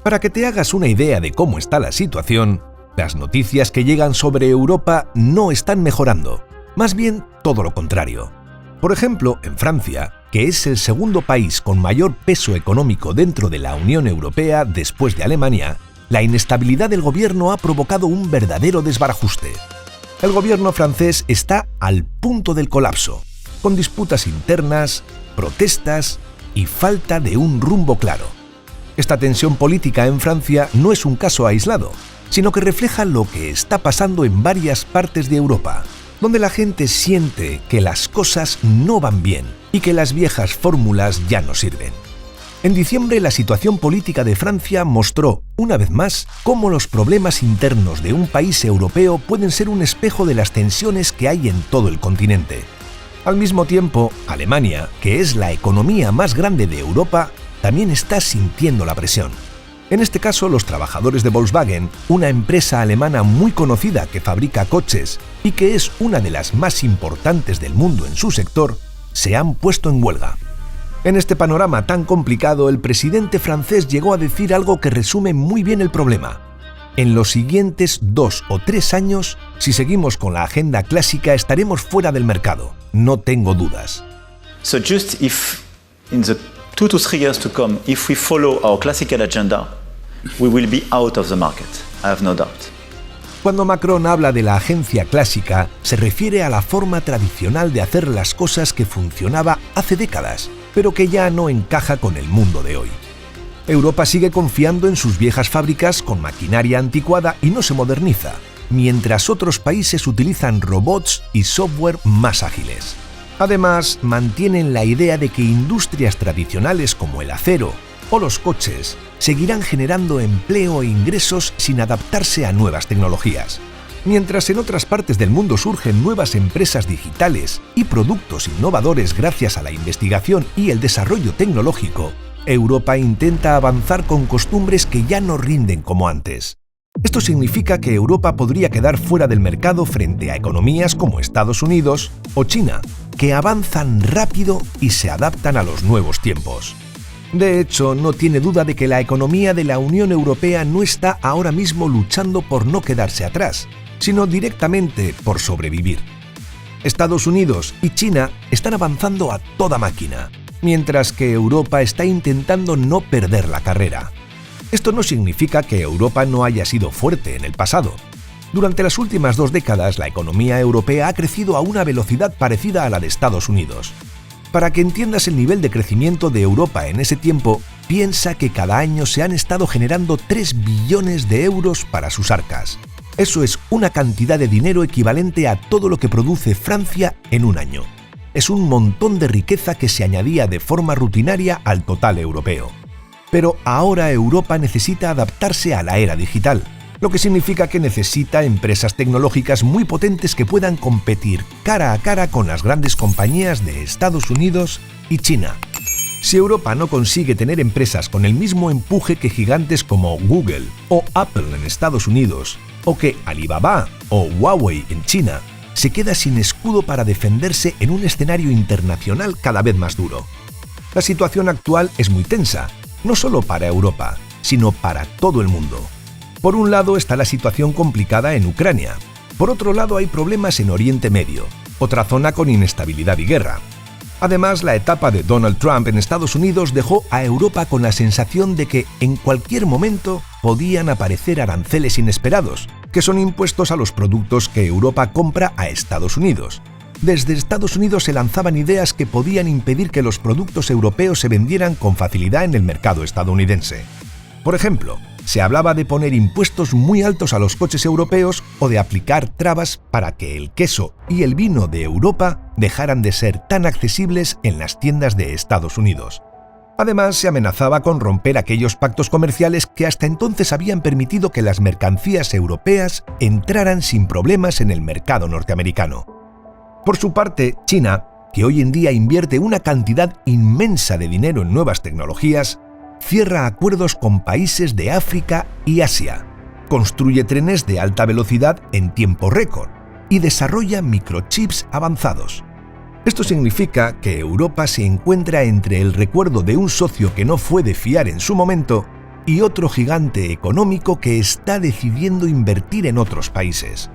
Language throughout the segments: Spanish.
Para que te hagas una idea de cómo está la situación, las noticias que llegan sobre Europa no están mejorando, más bien todo lo contrario. Por ejemplo, en Francia, que es el segundo país con mayor peso económico dentro de la Unión Europea después de Alemania, la inestabilidad del gobierno ha provocado un verdadero desbarajuste. El gobierno francés está al punto del colapso, con disputas internas, protestas y falta de un rumbo claro. Esta tensión política en Francia no es un caso aislado, sino que refleja lo que está pasando en varias partes de Europa, donde la gente siente que las cosas no van bien y que las viejas fórmulas ya no sirven. En diciembre, la situación política de Francia mostró, una vez más, cómo los problemas internos de un país europeo pueden ser un espejo de las tensiones que hay en todo el continente. Al mismo tiempo, Alemania, que es la economía más grande de Europa, también está sintiendo la presión. En este caso, los trabajadores de Volkswagen, una empresa alemana muy conocida que fabrica coches y que es una de las más importantes del mundo en su sector, se han puesto en huelga. En este panorama tan complicado, el presidente francés llegó a decir algo que resume muy bien el problema. En los siguientes 2 o 3 años, si seguimos con la agenda clásica, estaremos fuera del mercado. No tengo dudas. So just if in the 2 to 3 years to come, if we follow our classical agenda, we will be out of the market. I have no doubt. Cuando Macron habla de la agencia clásica, se refiere a la forma tradicional de hacer las cosas que funcionaba hace décadas, pero que ya no encaja con el mundo de hoy. Europa sigue confiando en sus viejas fábricas con maquinaria anticuada y no se moderniza, mientras otros países utilizan robots y software más ágiles. Además, mantienen la idea de que industrias tradicionales como el acero o los coches seguirán generando empleo e ingresos sin adaptarse a nuevas tecnologías. Mientras en otras partes del mundo surgen nuevas empresas digitales y productos innovadores gracias a la investigación y el desarrollo tecnológico, Europa intenta avanzar con costumbres que ya no rinden como antes. Esto significa que Europa podría quedar fuera del mercado frente a economías como Estados Unidos o China, que avanzan rápido y se adaptan a los nuevos tiempos. De hecho, no tiene duda de que la economía de la Unión Europea no está ahora mismo luchando por no quedarse atrás, sino directamente por sobrevivir. Estados Unidos y China están avanzando a toda máquina, mientras que Europa está intentando no perder la carrera. Esto no significa que Europa no haya sido fuerte en el pasado. Durante las últimas 2 décadas, la economía europea ha crecido a una velocidad parecida a la de Estados Unidos. Para que entiendas el nivel de crecimiento de Europa en ese tiempo, piensa que cada año se han estado generando 3 billones de euros para sus arcas. Eso es una cantidad de dinero equivalente a todo lo que produce Francia en un año. Es un montón de riqueza que se añadía de forma rutinaria al total europeo. Pero ahora Europa necesita adaptarse a la era digital, lo que significa que necesita empresas tecnológicas muy potentes que puedan competir cara a cara con las grandes compañías de Estados Unidos y China. Si Europa no consigue tener empresas con el mismo empuje que gigantes como Google o Apple en Estados Unidos, o que Alibaba o Huawei en China, se queda sin escudo para defenderse en un escenario internacional cada vez más duro. La situación actual es muy tensa, no solo para Europa, sino para todo el mundo. Por un lado está la situación complicada en Ucrania. Por otro lado hay problemas en Oriente Medio, otra zona con inestabilidad y guerra. Además, la etapa de Donald Trump en Estados Unidos dejó a Europa con la sensación de que en cualquier momento podían aparecer aranceles inesperados, que son impuestos a los productos que Europa compra a Estados Unidos. Desde Estados Unidos se lanzaban ideas que podían impedir que los productos europeos se vendieran con facilidad en el mercado estadounidense. Por ejemplo, se hablaba de poner impuestos muy altos a los coches europeos o de aplicar trabas para que el queso y el vino de Europa dejaran de ser tan accesibles en las tiendas de Estados Unidos. Además, se amenazaba con romper aquellos pactos comerciales que hasta entonces habían permitido que las mercancías europeas entraran sin problemas en el mercado norteamericano. Por su parte, China, que hoy en día invierte una cantidad inmensa de dinero en nuevas tecnologías, cierra acuerdos con países de África y Asia, construye trenes de alta velocidad en tiempo récord y desarrolla microchips avanzados. Esto significa que Europa se encuentra entre el recuerdo de un socio que no fue de fiar en su momento y otro gigante económico que está decidiendo invertir en otros países.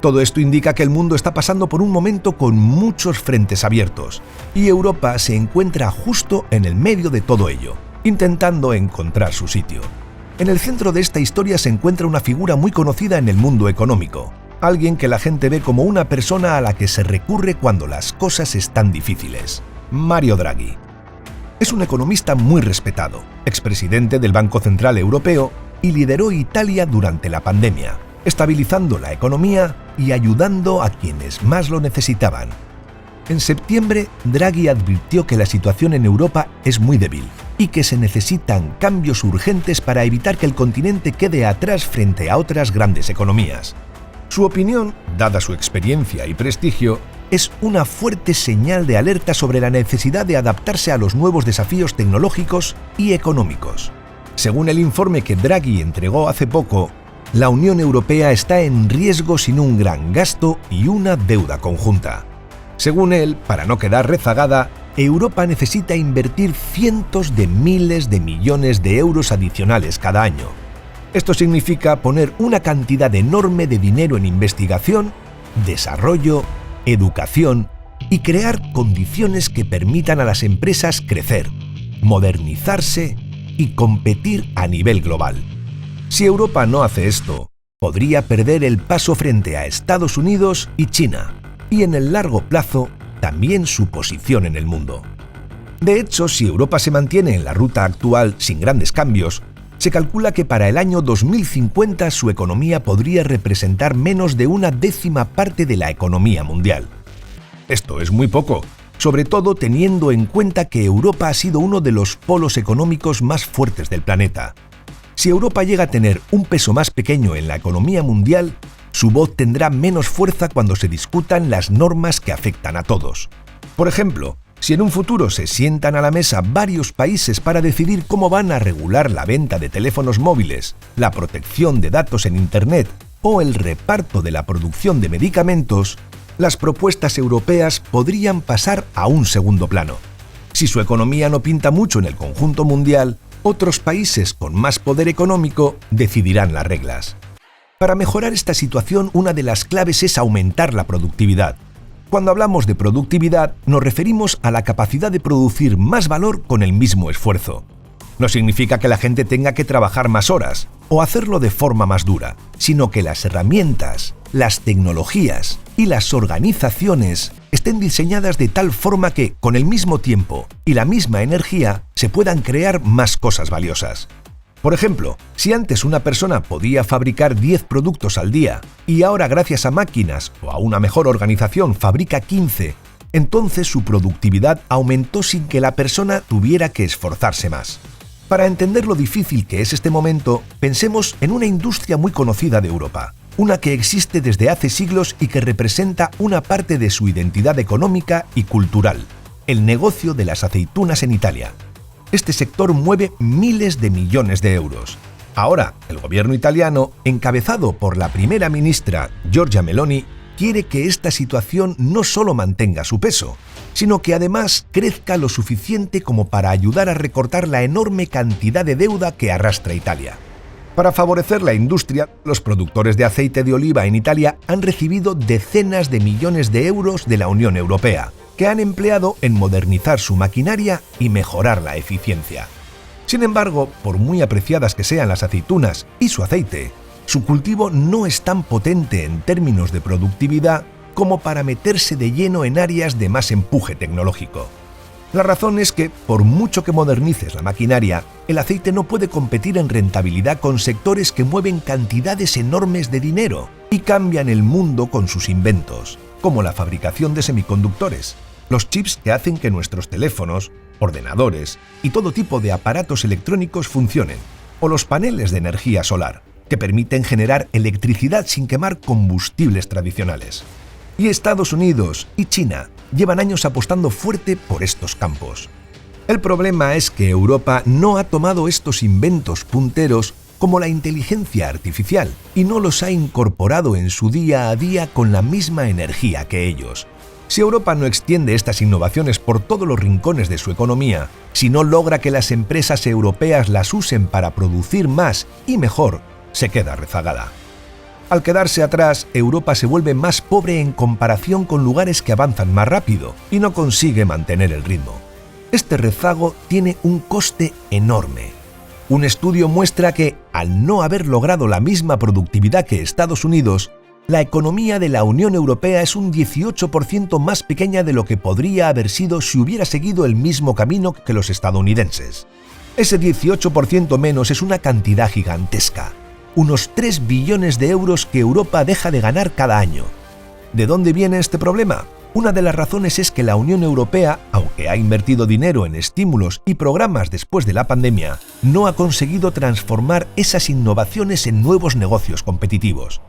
Todo esto indica que el mundo está pasando por un momento con muchos frentes abiertos, y Europa se encuentra justo en el medio de todo ello, intentando encontrar su sitio. En el centro de esta historia se encuentra una figura muy conocida en el mundo económico, alguien que la gente ve como una persona a la que se recurre cuando las cosas están difíciles: Mario Draghi. Es un economista muy respetado, expresidente del Banco Central Europeo, y lideró Italia durante la pandemia, estabilizando la economía y ayudando a quienes más lo necesitaban. En septiembre, Draghi advirtió que la situación en Europa es muy débil y que se necesitan cambios urgentes para evitar que el continente quede atrás frente a otras grandes economías. Su opinión, dada su experiencia y prestigio, es una fuerte señal de alerta sobre la necesidad de adaptarse a los nuevos desafíos tecnológicos y económicos. Según el informe que Draghi entregó hace poco, la Unión Europea está en riesgo sin un gran gasto y una deuda conjunta. Según él, para no quedar rezagada, Europa necesita invertir cientos de miles de millones de euros adicionales cada año. Esto significa poner una cantidad enorme de dinero en investigación, desarrollo, educación y crear condiciones que permitan a las empresas crecer, modernizarse y competir a nivel global. Si Europa no hace esto, podría perder el paso frente a Estados Unidos y China, y en el largo plazo también su posición en el mundo. De hecho, si Europa se mantiene en la ruta actual sin grandes cambios, se calcula que para el año 2050 su economía podría representar menos de 1/10 parte de la economía mundial. Esto es muy poco, sobre todo teniendo en cuenta que Europa ha sido uno de los polos económicos más fuertes del planeta. Si Europa llega a tener un peso más pequeño en la economía mundial, su voz tendrá menos fuerza cuando se discutan las normas que afectan a todos. Por ejemplo, si en un futuro se sientan a la mesa varios países para decidir cómo van a regular la venta de teléfonos móviles, la protección de datos en Internet o el reparto de la producción de medicamentos, las propuestas europeas podrían pasar a un segundo plano. Si su economía no pinta mucho en el conjunto mundial, otros países con más poder económico decidirán las reglas. Para mejorar esta situación, una de las claves es aumentar la productividad. Cuando hablamos de productividad, nos referimos a la capacidad de producir más valor con el mismo esfuerzo. No significa que la gente tenga que trabajar más horas o hacerlo de forma más dura, sino que las herramientas, las tecnologías y las organizaciones estén diseñadas de tal forma que, con el mismo tiempo y la misma energía, se puedan crear más cosas valiosas. Por ejemplo, si antes una persona podía fabricar 10 productos al día y ahora gracias a máquinas o a una mejor organización fabrica 15, entonces su productividad aumentó sin que la persona tuviera que esforzarse más. Para entender lo difícil que es este momento, pensemos en una industria muy conocida de Europa, una que existe desde hace siglos y que representa una parte de su identidad económica y cultural: el negocio de las aceitunas en Italia. Este sector mueve miles de millones de euros. Ahora, el gobierno italiano, encabezado por la primera ministra Giorgia Meloni, quiere que esta situación no solo mantenga su peso, sino que además crezca lo suficiente como para ayudar a recortar la enorme cantidad de deuda que arrastra Italia. Para favorecer la industria, los productores de aceite de oliva en Italia han recibido decenas de millones de euros de la Unión Europea, que han empleado en modernizar su maquinaria y mejorar la eficiencia. Sin embargo, por muy apreciadas que sean las aceitunas y su aceite, su cultivo no es tan potente en términos de productividad como para meterse de lleno en áreas de más empuje tecnológico. La razón es que, por mucho que modernices la maquinaria, el aceite no puede competir en rentabilidad con sectores que mueven cantidades enormes de dinero y cambian el mundo con sus inventos, como la fabricación de semiconductores, los chips que hacen que nuestros teléfonos, ordenadores y todo tipo de aparatos electrónicos funcionen, o los paneles de energía solar, que permiten generar electricidad sin quemar combustibles tradicionales. Y Estados Unidos y China llevan años apostando fuerte por estos campos. El problema es que Europa no ha tomado estos inventos punteros como la inteligencia artificial y no los ha incorporado en su día a día con la misma energía que ellos. Si Europa no extiende estas innovaciones por todos los rincones de su economía, si no logra que las empresas europeas las usen para producir más y mejor, se queda rezagada. Al quedarse atrás, Europa se vuelve más pobre en comparación con lugares que avanzan más rápido y no consigue mantener el ritmo. Este rezago tiene un coste enorme. Un estudio muestra que, al no haber logrado la misma productividad que Estados Unidos, la economía de la Unión Europea es un 18% más pequeña de lo que podría haber sido si hubiera seguido el mismo camino que los estadounidenses. Ese 18% menos es una cantidad gigantesca, unos 3 billones de euros que Europa deja de ganar cada año. ¿De dónde viene este problema? Una de las razones es que la Unión Europea, aunque ha invertido dinero en estímulos y programas después de la pandemia, no ha conseguido transformar esas innovaciones en nuevos negocios competitivos.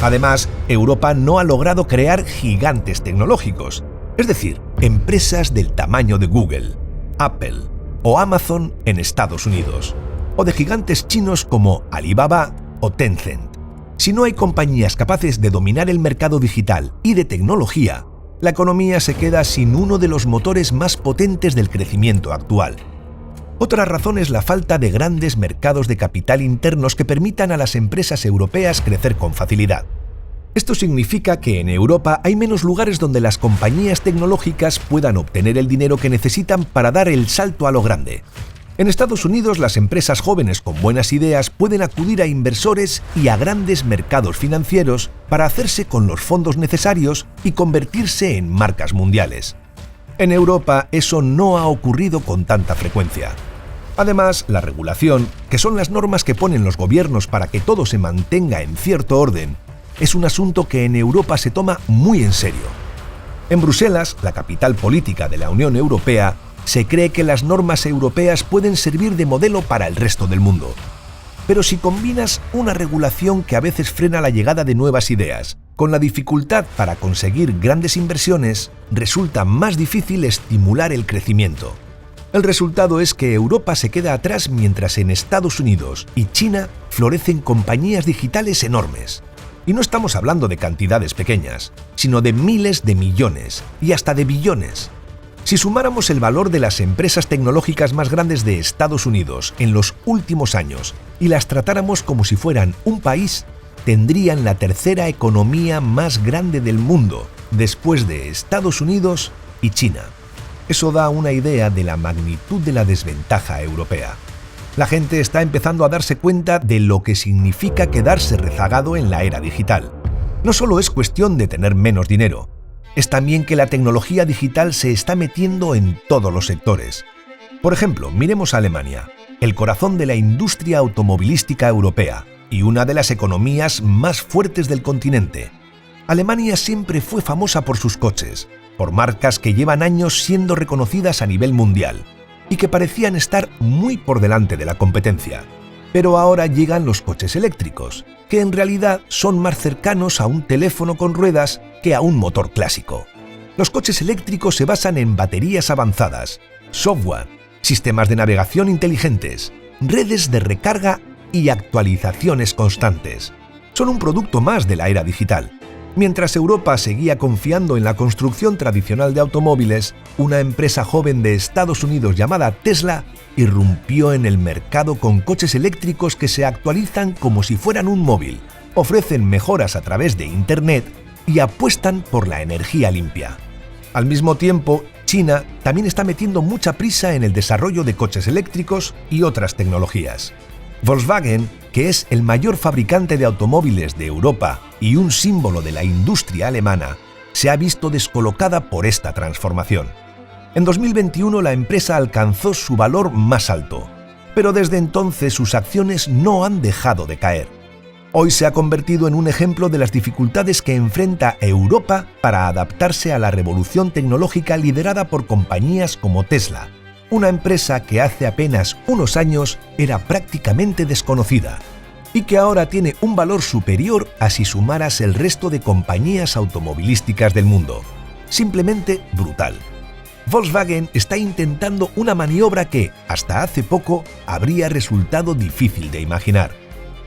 Además, Europa no ha logrado crear gigantes tecnológicos, es decir, empresas del tamaño de Google, Apple o Amazon en Estados Unidos, o de gigantes chinos como Alibaba o Tencent. Si no hay compañías capaces de dominar el mercado digital y de tecnología, la economía se queda sin uno de los motores más potentes del crecimiento actual. Otra razón es la falta de grandes mercados de capital internos que permitan a las empresas europeas crecer con facilidad. Esto significa que en Europa hay menos lugares donde las compañías tecnológicas puedan obtener el dinero que necesitan para dar el salto a lo grande. En Estados Unidos, las empresas jóvenes con buenas ideas pueden acudir a inversores y a grandes mercados financieros para hacerse con los fondos necesarios y convertirse en marcas mundiales. En Europa eso no ha ocurrido con tanta frecuencia. Además, la regulación, que son las normas que ponen los gobiernos para que todo se mantenga en cierto orden, es un asunto que en Europa se toma muy en serio. En Bruselas, la capital política de la Unión Europea, se cree que las normas europeas pueden servir de modelo para el resto del mundo. Pero si combinas una regulación que a veces frena la llegada de nuevas ideas, con la dificultad para conseguir grandes inversiones, resulta más difícil estimular el crecimiento. El resultado es que Europa se queda atrás mientras en Estados Unidos y China florecen compañías digitales enormes. Y no estamos hablando de cantidades pequeñas, sino de miles de millones y hasta de billones. Si sumáramos el valor de las empresas tecnológicas más grandes de Estados Unidos en los últimos años y las tratáramos como si fueran un país, tendrían la tercera economía más grande del mundo, después de Estados Unidos y China. Eso da una idea de la magnitud de la desventaja europea. La gente está empezando a darse cuenta de lo que significa quedarse rezagado en la era digital. No solo es cuestión de tener menos dinero, es también que la tecnología digital se está metiendo en todos los sectores. Por ejemplo, miremos a Alemania, el corazón de la industria automovilística europea y una de las economías más fuertes del continente. Alemania siempre fue famosa por sus coches, por marcas que llevan años siendo reconocidas a nivel mundial y que parecían estar muy por delante de la competencia. Pero ahora llegan los coches eléctricos, que en realidad son más cercanos a un teléfono con ruedas que a un motor clásico. Los coches eléctricos se basan en baterías avanzadas, software, sistemas de navegación inteligentes, redes de recarga y actualizaciones constantes. Son un producto más de la era digital. Mientras Europa seguía confiando en la construcción tradicional de automóviles, una empresa joven de Estados Unidos llamada Tesla irrumpió en el mercado con coches eléctricos que se actualizan como si fueran un móvil, ofrecen mejoras a través de Internet y apuestan por la energía limpia. Al mismo tiempo, China también está metiendo mucha prisa en el desarrollo de coches eléctricos y otras tecnologías. Volkswagen, que es el mayor fabricante de automóviles de Europa y un símbolo de la industria alemana, se ha visto descolocada por esta transformación. En 2021 la empresa alcanzó su valor más alto, pero desde entonces sus acciones no han dejado de caer. Hoy se ha convertido en un ejemplo de las dificultades que enfrenta Europa para adaptarse a la revolución tecnológica liderada por compañías como Tesla, una empresa que hace apenas unos años era prácticamente desconocida y que ahora tiene un valor superior a si sumaras el resto de compañías automovilísticas del mundo. Simplemente brutal. Volkswagen está intentando una maniobra que, hasta hace poco, habría resultado difícil de imaginar.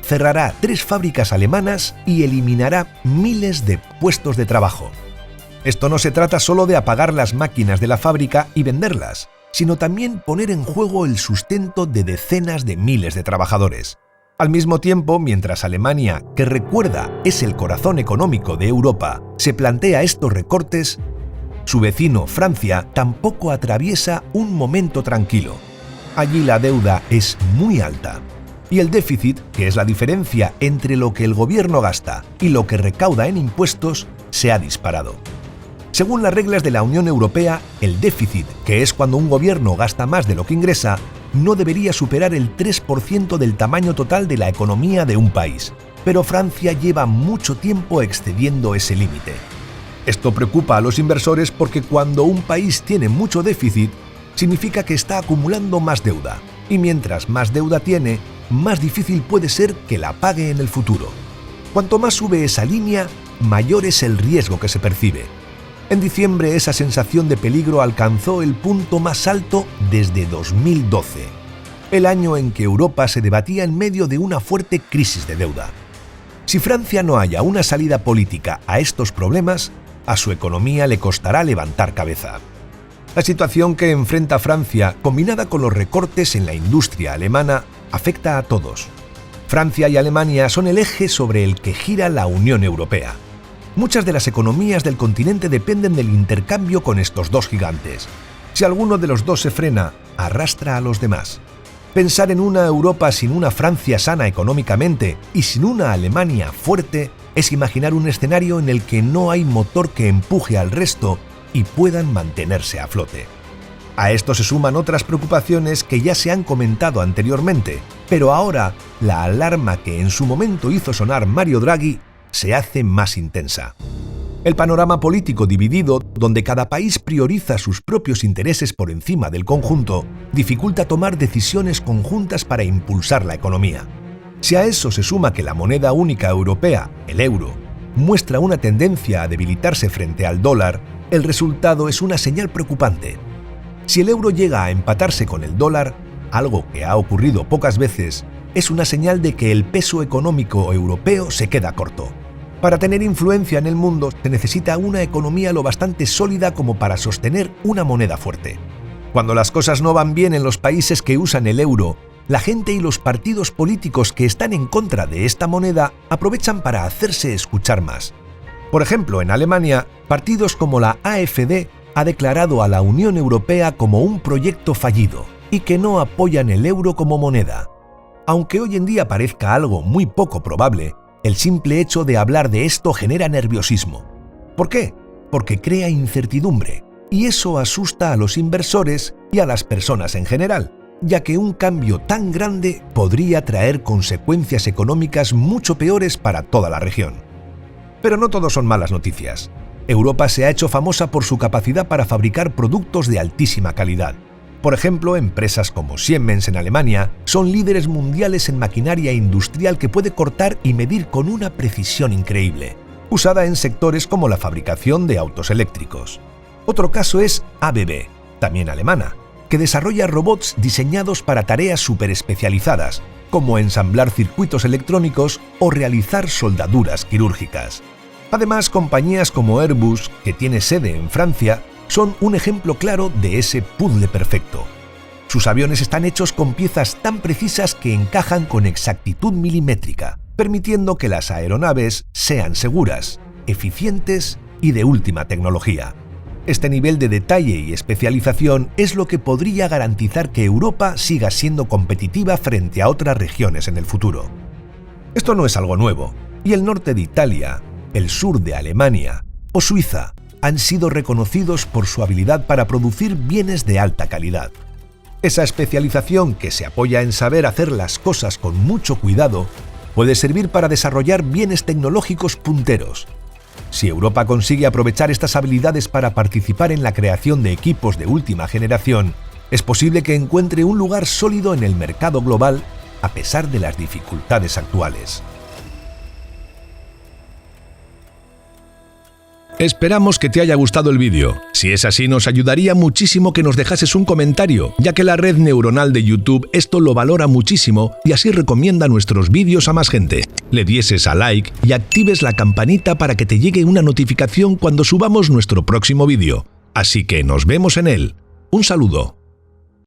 Cerrará 3 fábricas alemanas y eliminará miles de puestos de trabajo. Esto no se trata solo de apagar las máquinas de la fábrica y venderlas, sino también poner en juego el sustento de decenas de miles de trabajadores. Al mismo tiempo, mientras Alemania, que recuerda es el corazón económico de Europa, se plantea estos recortes, su vecino Francia tampoco atraviesa un momento tranquilo. Allí la deuda es muy alta y el déficit, que es la diferencia entre lo que el gobierno gasta y lo que recauda en impuestos, se ha disparado. Según las reglas de la Unión Europea, el déficit, que es cuando un gobierno gasta más de lo que ingresa, no debería superar el 3% del tamaño total de la economía de un país. Pero Francia lleva mucho tiempo excediendo ese límite. Esto preocupa a los inversores porque cuando un país tiene mucho déficit, significa que está acumulando más deuda. Y mientras más deuda tiene, más difícil puede ser que la pague en el futuro. Cuanto más sube esa línea, mayor es el riesgo que se percibe. En diciembre esa sensación de peligro alcanzó el punto más alto desde 2012, el año en que Europa se debatía en medio de una fuerte crisis de deuda. Si Francia no halla una salida política a estos problemas, a su economía le costará levantar cabeza. La situación que enfrenta Francia, combinada con los recortes en la industria alemana, afecta a todos. Francia y Alemania son el eje sobre el que gira la Unión Europea. Muchas de las economías del continente dependen del intercambio con estos dos gigantes. Si alguno de los dos se frena, arrastra a los demás. Pensar en una Europa sin una Francia sana económicamente y sin una Alemania fuerte es imaginar un escenario en el que no hay motor que empuje al resto y puedan mantenerse a flote. A esto se suman otras preocupaciones que ya se han comentado anteriormente, pero ahora la alarma que en su momento hizo sonar Mario Draghi se hace más intensa. El panorama político dividido, donde cada país prioriza sus propios intereses por encima del conjunto, dificulta tomar decisiones conjuntas para impulsar la economía. Si a eso se suma que la moneda única europea, el euro, muestra una tendencia a debilitarse frente al dólar, el resultado es una señal preocupante. Si el euro llega a empatarse con el dólar, algo que ha ocurrido pocas veces, es una señal de que el peso económico europeo se queda corto. Para tener influencia en el mundo se necesita una economía lo bastante sólida como para sostener una moneda fuerte. Cuando las cosas no van bien en los países que usan el euro, la gente y los partidos políticos que están en contra de esta moneda aprovechan para hacerse escuchar más. Por ejemplo, en Alemania, partidos como la AfD ha declarado a la Unión Europea como un proyecto fallido y que no apoyan el euro como moneda. Aunque hoy en día parezca algo muy poco probable, el simple hecho de hablar de esto genera nerviosismo. ¿Por qué? Porque crea incertidumbre, y eso asusta a los inversores y a las personas en general, ya que un cambio tan grande podría traer consecuencias económicas mucho peores para toda la región. Pero no todo son malas noticias. Europa se ha hecho famosa por su capacidad para fabricar productos de altísima calidad. Por ejemplo, empresas como Siemens en Alemania son líderes mundiales en maquinaria industrial que puede cortar y medir con una precisión increíble, usada en sectores como la fabricación de autos eléctricos. Otro caso es ABB, también alemana, que desarrolla robots diseñados para tareas superespecializadas, como ensamblar circuitos electrónicos o realizar soldaduras quirúrgicas. Además, compañías como Airbus, que tiene sede en Francia, son un ejemplo claro de ese puzzle perfecto. Sus aviones están hechos con piezas tan precisas que encajan con exactitud milimétrica, permitiendo que las aeronaves sean seguras, eficientes y de última tecnología. Este nivel de detalle y especialización es lo que podría garantizar que Europa siga siendo competitiva frente a otras regiones en el futuro. Esto no es algo nuevo, y el norte de Italia, el sur de Alemania o Suiza han sido reconocidos por su habilidad para producir bienes de alta calidad. Esa especialización, que se apoya en saber hacer las cosas con mucho cuidado, puede servir para desarrollar bienes tecnológicos punteros. Si Europa consigue aprovechar estas habilidades para participar en la creación de equipos de última generación, es posible que encuentre un lugar sólido en el mercado global a pesar de las dificultades actuales. Esperamos que te haya gustado el vídeo. Si es así, nos ayudaría muchísimo que nos dejases un comentario, ya que la red neuronal de YouTube esto lo valora muchísimo y así recomienda nuestros vídeos a más gente. Le dieses a like y actives la campanita para que te llegue una notificación cuando subamos nuestro próximo vídeo. Así que nos vemos en él. Un saludo.